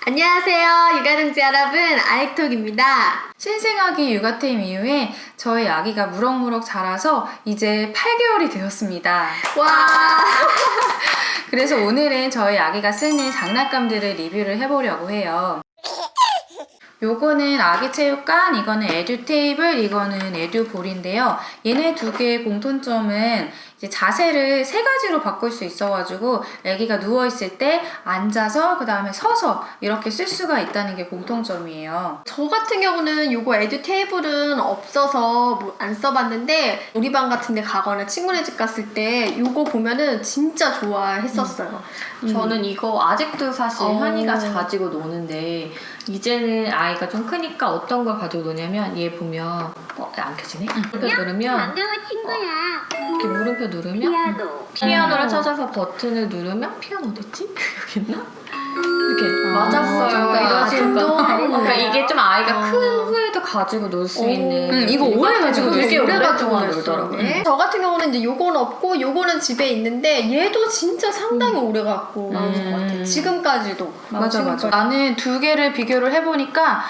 안녕하세요 육아동지 여러분, 아이톡입니다. 신생아기 육아템 이후에 저희 아기가 무럭무럭 자라서 이제 8개월이 되었습니다. 와. 그래서 오늘은 저희 아기가 쓰는 장난감들을 리뷰를 해보려고 해요. 요거는 아기체육관, 이거는 에듀테이블, 이거는 에듀볼인데요. 얘네 두 개의 공통점은 이제 자세를 3가지로 바꿀 수 있어가지고 아기가 누워있을 때 앉아서 그 다음에 서서 이렇게 쓸 수가 있다는 게 공통점이에요. 저 같은 경우는 요거 에듀 테이블은 없어서 안 써봤는데 우리 반 같은 데 가거나 친구네 집 갔을 때 요거 보면은 진짜 좋아했었어요. 저는 이거 아직도 사실 현이가 가지고 노는데 이제는 아이가 좀 크니까 어떤 걸 가지고 노냐면 얘 보면 안 켜지네? 물음표 누르면 반가워 친구야. 이렇게 물음표 누르면 피아노를 찾아서 버튼을 누르면 피아노 어딨지? 여기 있나? 이렇게 맞았어요. 정답. 이런 식으로. 감동. 그러니까 이게 좀 아이가 큰 후에도 가지고 놀 수 있는 이거 오래 가지고 되게 오래 오래 가지고 동안 놀더라고요. 놀더라고요. 저 같은 경우는 이제 요건 없고 요거는 집에 있는데 얘도 진짜 상당히 오래 갖고 노는 것 같아요. 지금까지도. 맞아. 나는 두 개를 비교를 해보니까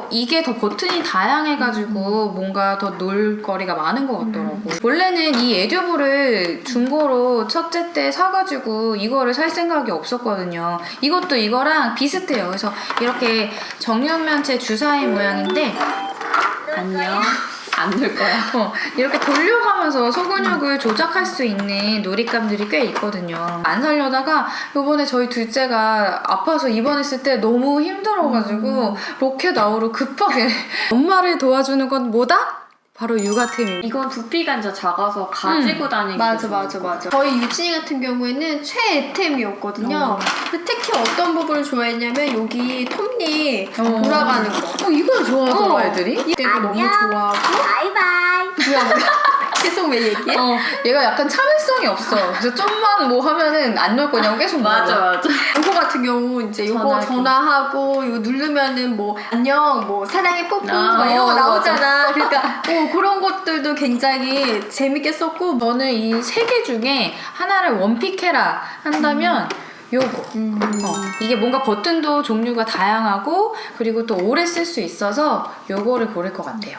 이게 더 버튼이 다양해가지고 뭔가 더 놀거리가 많은 것 같더라고. 원래는 이 에듀볼을 중고로 첫째 때 사가지고 이거를 살 생각이 없었거든요. 이것도 이거랑 비슷해요. 그래서 이렇게 정육면체 주사위 모양인데 안녕. 안 놀 거야. 이렇게 돌려가면서 소근육을 조작할 수 있는 놀잇감들이 꽤 있거든요. 안 살려다가 요번에 저희 둘째가 아파서 입원했을 때 너무 힘들어가지고 로켓 아우로 급하게 엄마를 도와주는 건 뭐다? 바로 육아템입니다. 이건 부피가 이제 작아서 가지고 다니기 맞아. 저희 유진이 같은 경우에는 최애템이었거든요. 근데 특히 어떤 부분을 좋아했냐면 여기 톱니 돌아가는 거. 이걸 좋아하더라 애들이? 이거 너무 좋아하고. 바이바이. 뭐야. 계속 왜 얘기해? 얘가 약간 참을성이 없어. 그래서 좀만 뭐 하면은 안 놀 거냐고 계속 맞아. 요거 같은 경우 이제 요거 전화하고 이거 누르면은 뭐 안녕 뭐 사랑해 뽀뽀 막 이런 거 나오잖아. 그러니까 그런 것들도 굉장히 재밌게 썼고 저는 이 3개 중에 하나를 원픽해라 한다면 요거. 이게 뭔가 버튼도 종류가 다양하고 그리고 또 오래 쓸 수 있어서 요거를 고를 것 같아요.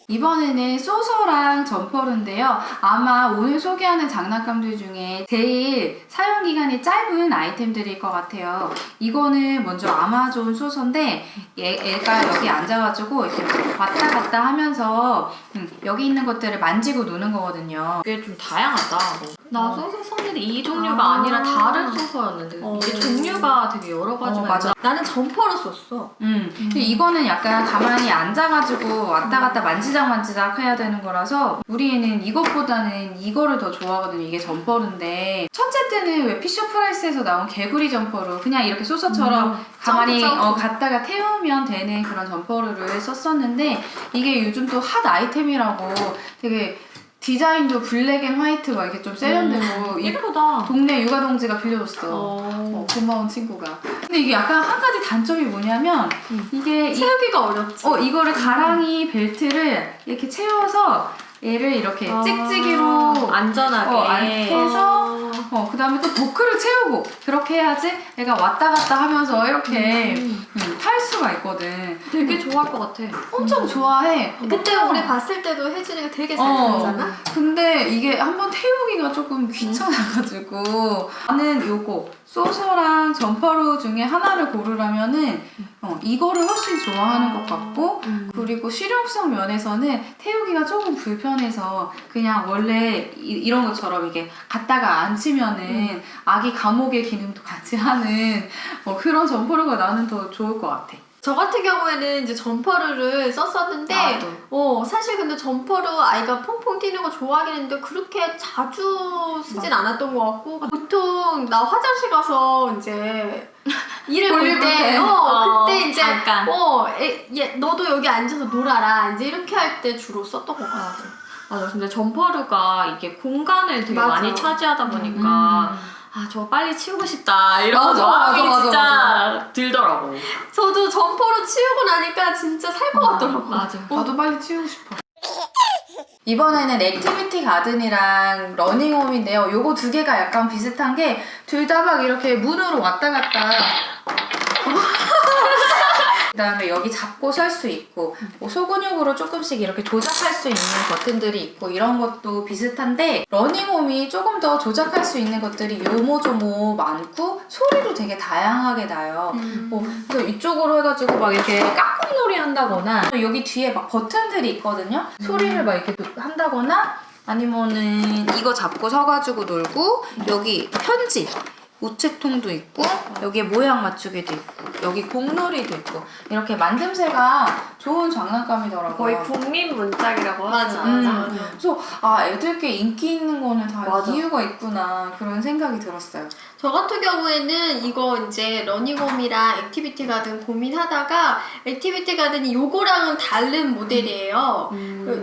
이번에는 소서랑 점퍼루인데요. 아마 오늘 소개하는 장난감들 중에 제일 사용기간이 짧은 아이템들일 것 같아요. 이거는 먼저 아마존 소서인데 얘가 여기 앉아가지고 이렇게 왔다 갔다 하면서 여기 있는 것들을 만지고 노는 거거든요. 이게 좀 다양하다. 나 소서 썼는데 이 종류가 아니라 다른 소서였는데 이게 종류가 되게 여러 가지가 맞아. 나는 점퍼로 썼어. 근데 이거는 약간 가만히 앉아가지고 왔다 갔다 만지작 해야 되는 거라서 우리 애는 이것보다는 이거를 더 좋아하거든요. 이게 점퍼루인데 첫째 때는 왜 피셔프라이스에서 나온 개구리 점퍼루 그냥 이렇게 소서처럼 가만히 갔다가 태우면 되는 그런 점퍼루를 썼었는데 이게 요즘 또 핫 아이템이라고 되게 디자인도 블랙 앤 화이트 막 이렇게 좀 세련되고 예쁘다. 동네 육아동지가 빌려줬어. 고마운 친구가. 근데 이게 약간 한 가지 단점이 뭐냐면 이게 채우기가 어렵지. 이거를 가랑이 벨트를 이렇게 채워서 얘를 이렇게 찍찍이로 안전하게 해서 그 다음에 또 버클을 채우고 그렇게 해야지 얘가 왔다 갔다 하면서 이렇게 탈 수가 있거든. 되게 좋아할 것 같아. 엄청 좋아해. 그때 우리 봤을 때도 혜진이가 되게 잘 태웠잖아. 근데 이게 한번 태우기가 조금 귀찮아가지고 나는 요거 소서랑 점퍼루 중에 하나를 고르라면은 이거를 훨씬 좋아하는 것 같고 그리고 실용성 면에서는 태우기가 조금 불편해서 그냥 원래 이런 것처럼 이게 갔다가 앉히면은 아기 감옥의 기능도 같이 하는 그런 점퍼루가 나는 더 좋을 것 같아. 저 같은 경우에는 이제 점퍼루를 썼었는데 사실 근데 점퍼루 아이가 퐁퐁 뛰는 거 좋아하긴 했는데 그렇게 자주 쓰진 않았던 것 같고 보통 나 화장실 가서 이제 일을 볼 때 그때 이제 잠깐. 너도 여기 앉아서 놀아라 이제 이렇게 할 때 주로 썼던 것 같아. 맞아. 근데 점퍼루가 이게 공간을 되게 많이 차지하다 보니까 저거 빨리 치우고 싶다 이런 마음이 진짜 들더라고. 저도 점퍼로 치우고 나니까 진짜 살 것 같더라고. 맞아. 나도 빨리 치우고 싶어. 이번에는 액티비티 가든이랑 러닝홈인데요. 요거 두 개가 약간 비슷한 게 둘 다 막 이렇게 문으로 왔다 갔다 그다음에 여기 잡고 설 수 있고 뭐 소근육으로 조금씩 이렇게 조작할 수 있는 버튼들이 있고 이런 것도 비슷한데 러닝홈이 조금 더 조작할 수 있는 것들이 요모조모 많고 소리도 되게 다양하게 나요. 뭐 그래서 이쪽으로 해가지고 막 이렇게 깍꿍놀이 한다거나 여기 뒤에 막 버튼들이 있거든요. 소리를 막 이렇게 한다거나 아니면은 이거 잡고 서가지고 놀고 여기 편지 우체통도 있고 여기에 모양 맞추기도 있고 여기 공놀이도 있고 이렇게 만듦새가 좋은 장난감이더라고요. 거의 국민 문짝이라고 하죠. 맞아. 그래서 애들께 인기 있는 거는 다 맞아. 이유가 있구나 그런 생각이 들었어요. 저 같은 경우에는 이거 이제 러닝홈이랑 액티비티 가든 고민하다가 액티비티 가든이 요거랑은 다른 모델이에요.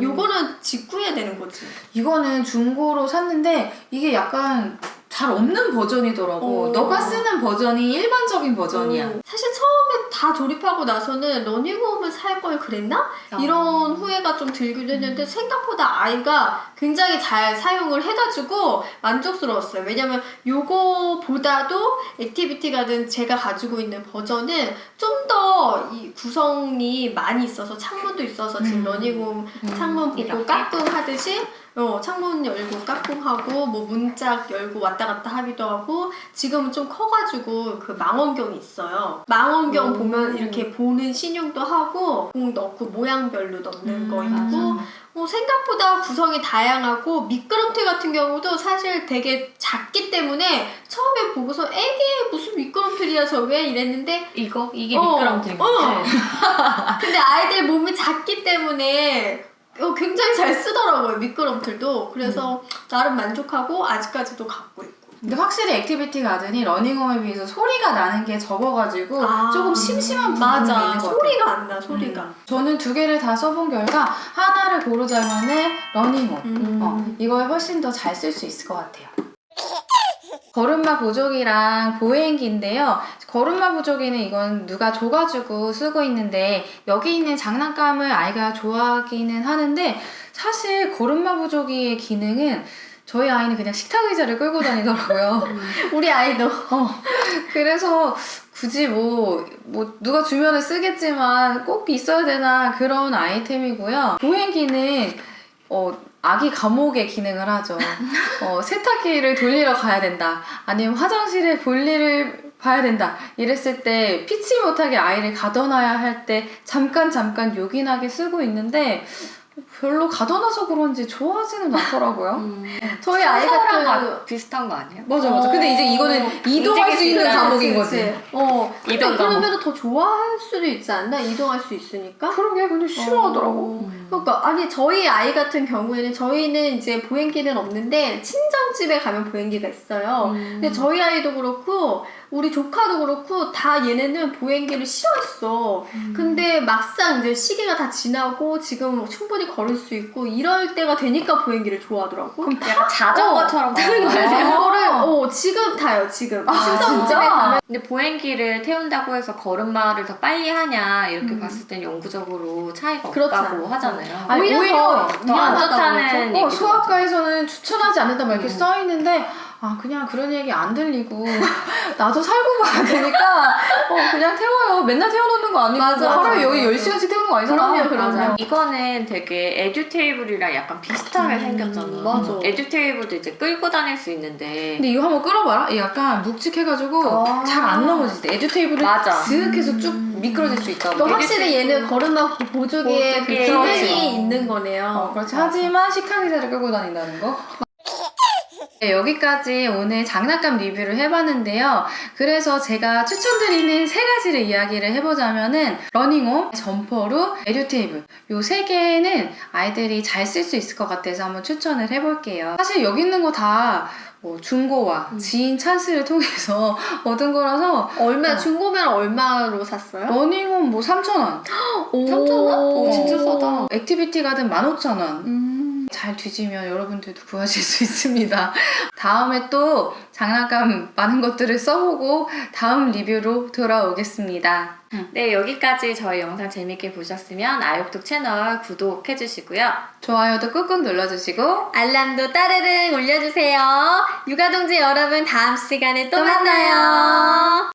요거는 직구해야 되는 거지. 이거는 중고로 샀는데 이게 약간 잘 없는 버전이더라고. 너가 쓰는 버전이 일반적인 버전이야. 사실 처음에 다 조립하고 나서는 러닝홈을 살 걸 그랬나? 이런 후회가 좀 들기도 했는데 생각보다 아이가 굉장히 잘 사용을 해가지고 만족스러웠어요. 왜냐면 요거보다도 액티비티 가든 제가 가지고 있는 버전은 좀 더 이 구성이 많이 있어서 창문도 있어서 지금 러닝홈 창문 보고 이렇게? 까꿍 하듯이 창문 열고 까꿍하고 뭐 문짝 열고 왔다 갔다 하기도 하고 지금은 좀 커가지고 그 망원경이 있어요. 망원경 보면 이렇게 보는 신용도 하고 공 넣고 모양별로 넣는 거 있고 생각보다 구성이 다양하고 미끄럼틀 같은 경우도 사실 되게 작기 때문에 처음에 보고서 애기 무슨 미끄럼틀이야 저게 이랬는데 이게 미끄럼틀인 거지? 근데 아이들 몸이 작기 때문에 굉장히 잘 쓰더라고요 미끄럼틀도. 그래서 나름 만족하고 아직까지도 갖고 있고. 근데 확실히 액티비티 가든이 러닝홈에 비해서 소리가 나는 게 적어가지고 조금 심심한 부분이 있는 것 같아요. 소리가 안 나, 소리가. 저는 두 개를 다 써본 결과 하나를 고르자면은 러닝홈. 이거에 훨씬 더 잘 쓸 수 있을 것 같아요. 걸음마 보조기랑 보행기인데요. 걸음마 보조기는 이건 누가 줘가지고 쓰고 있는데 여기 있는 장난감을 아이가 좋아하기는 하는데 사실 걸음마 보조기의 기능은 저희 아이는 그냥 식탁 의자를 끌고 다니더라고요. 우리 아이도. 그래서 굳이 뭐 누가 주면은 쓰겠지만 꼭 있어야 되나 그런 아이템이고요. 보행기는 아기 감옥의 기능을 하죠. 세탁기를 돌리러 가야 된다. 아니면 화장실에 볼일을 봐야 된다. 이랬을 때 피치 못하게 아이를 가둬놔야 할 때 잠깐 요긴하게 쓰고 있는데 별로 가둬놔서 그런지 좋아하지는 않더라고요. 저희 아이가 비슷한 거 아니에요? 맞아. 근데 이제 이거는 이동할 수 있는 감옥인 거지. 이동 그러면 더 좋아할 수도 있지 않나? 이동할 수 있으니까. 그러게 근데 싫어하더라고. 그러니까 아니 저희 아이 같은 경우에는 저희는 이제 보행기는 없는데 친정집에 가면 보행기가 있어요. 근데 저희 아이도 그렇고 우리 조카도 그렇고 다 얘네는 보행기를 싫어했어. 근데 막상 이제 시기가 다 지나고 지금 충분히 걸을 수 있고 이럴 때가 되니까 보행기를 좋아하더라고. 그럼 약간 자전거처럼 타는 거예요? 이거를 지금 타요 지금. 친정집에 진짜? 가면. 근데 보행기를 태운다고 해서 걸음마를 더 빨리 하냐 이렇게 봤을 땐 영구적으로 차이가 그렇지 없다고 않아요. 하잖아요. 아니, 오히려 더 안 좋다는 얘기도 수학과에서는 추천하지 않는다 막 이렇게 써있는데 그냥 그런 얘기 안 들리고 나도 살고 가야 되니까 그냥 태워요. 맨날 태워놓는 거 아니고 하루에 여기 10시간씩 태우는 거 아니잖아. 그럼요. 이거는 되게 에듀 테이블이랑 약간 비슷하게 생겼잖아. 맞아. 에듀 테이블도 이제 끌고 다닐 수 있는데 근데 이거 한번 끌어봐라. 이게 약간 묵직해가지고 잘 안 넘어질 때 에듀 테이블을 맞아. 슥 해서 쭉 미끄러질 수 있다고. 또 확실히 얘는 걸음마 보조기에 그 기능이 있는 거네요. 그렇지. 하지만 식탁 의자를 끌고 다닌다는 거. 네, 여기까지 오늘 장난감 리뷰를 해봤는데요. 그래서 제가 추천드리는 세 가지를 이야기를 해보자면은 러닝홈, 점퍼루, 에듀테이블 요 세 개는 아이들이 잘 쓸 수 있을 것 같아서 한번 추천을 해볼게요. 사실 여기 있는 거 다 중고와 지인 찬스를 통해서 얻은 거라서 중고면 얼마로 샀어요? 러닝홈 3,000원 3,000원? 오, 진짜 싸다. 액티비티 가든 15,000원 잘 뒤지면 여러분들도 구하실 수 있습니다. 다음에 또 장난감 많은 것들을 써보고 다음 리뷰로 돌아오겠습니다. 네, 여기까지 저희 영상 재밌게 보셨으면 아육독 채널 구독해주시고요. 좋아요도 꾹꾹 눌러주시고 알람도 따르릉 올려주세요. 육아동지 여러분 다음 시간에 또 만나요.